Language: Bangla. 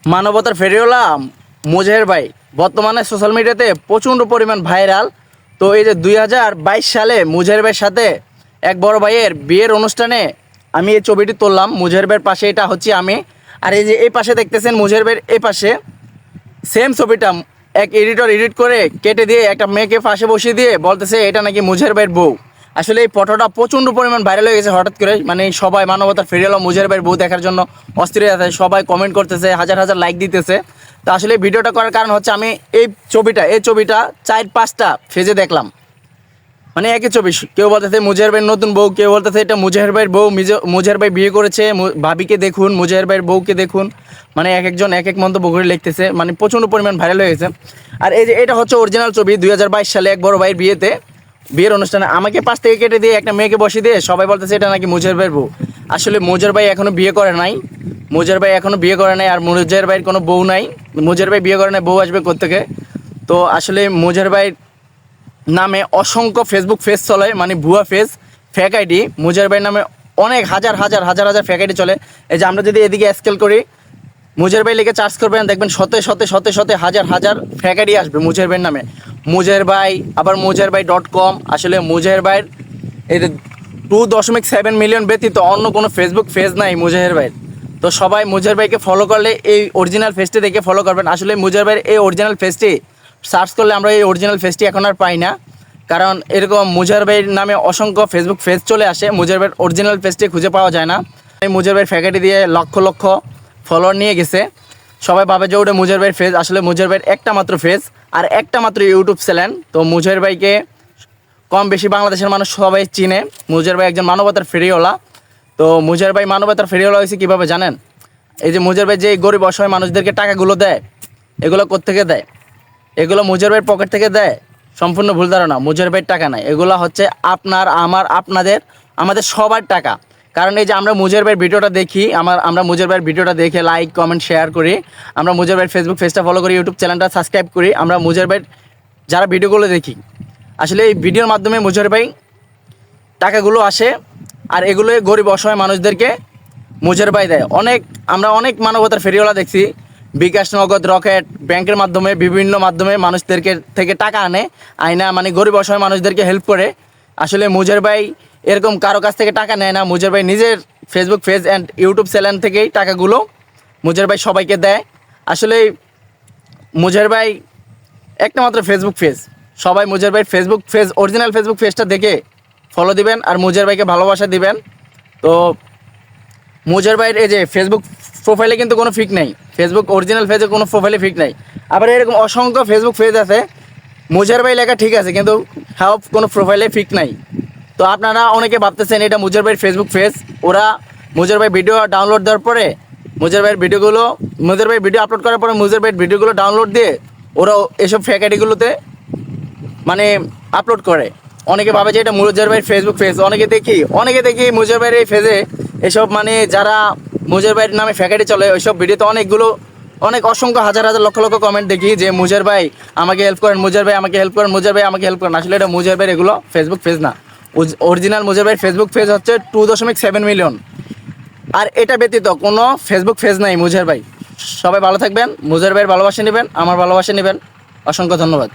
মানবতার ফেরিওয়ালা মুজাহের ভাই বর্তমানে সোশ্যাল মিডিয়াতে প্রচণ্ড পরিমাণ ভাইরাল। তো এই যে 2022 সালে মুজাহের ভাইয়ের সাথে এক বড় ভাইয়ের বিয়ের অনুষ্ঠানে আমি এই ছবিটি তুললাম। মুজাহের ভাইয়ের পাশে এটা হচ্ছে আমি, আর এই যে এই পাশে দেখতেছেন মুজাহের ভাইয়ের এই পাশে সেম ছবিটা এক এডিটর এডিট করে কেটে দিয়ে একটা মেয়েকে পাশে বসিয়ে দিয়ে বলতেছে এটা নাকি মুজাহের ভাইয়ের বউ। আসলে এই ফটোটা প্রচণ্ড পরিমাণ ভাইরাল হয়ে গেছে হঠাৎ করে, মানে সবাই মানবতার ফেরিওয়ালা মুজাহের ভাইয়ের বউ দেখার জন্য অস্থির হয়ে আছে, সবাই কমেন্ট করতেছে, হাজার হাজার লাইক দিতেছে। তো আসলে ভিডিওটা করার কারণ হচ্ছে আমি এই ছবিটা 4-5টা ফেজে দেখলাম, মানে একই ছবি। কেউ বলতেছে মুজাহের ভাইয়ের নতুন বউ, কেউ বলতেছে এটা মুজাহের ভাইয়ের বউ, মুজাহের ভাই বিয়ে করেছে, ভাবিকে দেখুন, মুজাহের ভাইয়ের বউকে দেখুন, মানে এক একজন এক এক মন্তব্য করে লিখতেছে, মানে প্রচণ্ড পরিমাণ ভাইরাল হয়ে গেছে। আর এই যে এটা হচ্ছে অরিজিনাল ছবি 2022 সালে এক বড় ভাইয়ের বিয়ের অনুষ্ঠানে আমাকে পাশ থেকে কেটে দিয়ে একটা মেয়েকে বসিয়ে দিয়ে সবাই বলতেছে এটা নাকি মুজাহের ভাইয়ের বউ। আসলে মুজাহের ভাই এখনও বিয়ে করে নাই, আর মুজাহের ভাইয়ের কোনো বউ নাই। মুজাহের ভাই বিয়ে করে নাই, বউ আসবে কোত্থেকে? তো আসলে মুজাহের ভাইয়ের নামে অসংখ্য ফেসবুক পেজ চলে, মানে ভুয়া পেজ, ফেক আইডি। মুজাহের ভাইয়ের নামে অনেক হাজার ফেক আইডি চলে। এই যে আমরা যদি এদিকে স্কেল করি, মুজাহের ভাই লিখে সার্চ করবেন, দেখবেন শতে হাজার ফেক আইডি আসবে মুজাহের ভাইয়ের নামে। মুজাহের ভাই, আবার mujaherbai.com। আসলে মুজাহের ভাইয়ের এই 2.7 মিলিয়ন ব্যতীত অন্য কোনো ফেসবুক পেজ নাই মুজাহের ভাইয়ের। তো সবাই মুজাহের ভাইকে ফলো করলে এই অরিজিনাল পেজটি দেখে ফলো করবেন। আসলে মুজাহের ভাইয়ের এই অরিজিনাল পেজটি সার্চ করলে আমরা এই অরিজিনাল পেজটি এখন আর পাই না, কারণ এরকম মুজাহের ভাইয়ের নামে অসংখ্য ফেসবুক পেজ চলে আসে, মুজাহের ভাইয়ের অরিজিনাল পেজটি খুঁজে পাওয়া যায় না। এই মুজাহের ভাইয়ের ফ্যাকাটি দিয়ে লক্ষ ফলোয়ার নিয়ে গেছে। সবাই ভাবে যে ওটা মুজাহের ভাইয়ের পেজ, আসলে মুজাহের ভাইয়ের একটা মাত্র পেজ আর একটা মাত্র ইউটিউব চ্যানেল। তো মুজাহের ভাইকে কম বেশি বাংলাদেশের মানুষ সবাই চিনে। মুজাহের ভাই একজন মানবতার ফেরিওয়ালা। তো মুজাহের ভাই মানবতার ফেরিওয়ালা হয়েছে কীভাবে জানেন? এই যে মুজাহের ভাই যে গরিব অসহায় মানুষদেরকে টাকাগুলো দেয়, এগুলো কোত্থেকে দেয়? এগুলো মুজাহের ভাইয়ের পকেট থেকে দেয়? সম্পূর্ণ ভুল ধারণা। মুজাহের ভাইয়ের টাকা নাই, এগুলো হচ্ছে আপনার, আমার, আপনাদের, আমাদের সবার টাকা। কারণ এই যে আমরা মুজাহের ভাইয়ের ভিডিওটা দেখি, আমরা মুজাহের ভাইয়ের ভিডিওটা দেখে লাইক কমেন্ট শেয়ার করি, আমরা মুজাহের ভাইয়ের ফেসবুক পেজটা ফলো করি, ইউটিউব চ্যানেলটা সাবস্ক্রাইব করি, আমরা মুজাহের ভাইয়ের যারা ভিডিওগুলো দেখি, আসলে এই ভিডিওর মাধ্যমে মুজাহের ভাই টাকাগুলো আসে, আর এগুলো গরিব অসহায় মানুষদেরকে মুজাহের ভাই দেয়। আমরা অনেক মানবতার ফেরিওয়ালা দেখছি, বিকাশ, নগদ, রকেট, ব্যাংকের মাধ্যমে, বিভিন্ন মাধ্যমে মানুষদেরকে থেকে টাকা আয়না, মানে গরিব অসহায় মানুষদেরকে হেল্প করে। আসলে মুজাহের ভাই এরকম কারো কাছ থেকে টাকা নেয় না, মুজাহের ভাই নিজের Facebook page and YouTube channel থেকেই টাকাগুলো মুজাহের ভাই সবাইকে দেয়। আসলে মুজাহের ভাই একটা মাত্র ফেসবুক পেজ, সবাই মুজাহের ভাইয়ের ফেসবুক পেজ, অরিজিনাল ফেসবুক পেজটা দেখে ফলো দিবেন আর মুজাহের ভাইকে ভালোবাসা দিবেন। তো মুজাহের ভাইয়ের এই যে ফেসবুক প্রোফাইলে কিন্তু কোনো ফিক নেই, ফেসবুক অরিজিনাল পেজে কোনো প্রোফাইলে ফিক নেই। আবার এরকম অসংখ্য ফেসবুক পেজ আছে, মুজাহের ভাই লেখা ঠিক আছে কিন্তু হ্যাঁ কোনো প্রোফাইলে ফিক নাই। তো আপনারা অনেকে ভাবতেছেন এটা মুজাহের ভাইয়ের ফেসবুক পেজ, ওরা মুজাহের ভাই ভিডিও ডাউনলোড দেওয়ার পরে মুজাহের ভাইয়ের ভিডিও আপলোড করার পরে মুজাহের ভাইয়ের ভিডিওগুলো ডাউনলোড দিয়ে ওরা এসব ফেক আইডিগুলোতে মানে আপলোড করে। অনেকে ভাবে যে এটা মুজাহের ভাইয়ের ফেসবুক পেজ। অনেকে দেখি মুজাহের ভাইয়ের এই পেজে এসব, মানে যারা মুজাহের ভাইয়ের নামে ফেক আইডি চলে ওইসব ভিডিওতে অসংখ্য হাজার লক্ষ কমেন্ট দেখি যে মুজাহের ভাই আমাকে হেল্প করেন, মুজাহের ভাই আমাকে হেল্প করেন, মুজাহের ভাই আমাকে হেল্প করেন। আসলে এটা মুজাহের ভাইয়ের এগুলো ফেসবুক পেজ না। অরিজিনাল মুজাহের ভাইয়ের ফেসবুক পেজ হচ্ছে 2.7 মিলিয়ন, আর এটা ব্যতীত কোনো ফেসবুক পেজ নাই মুজাহের ভাই। সবাই ভালো থাকবেন, মুজাহের ভাইয়ের ভালোবাসা নেবেন, আমার ভালোবাসা নেবেন। অসংখ্য ধন্যবাদ।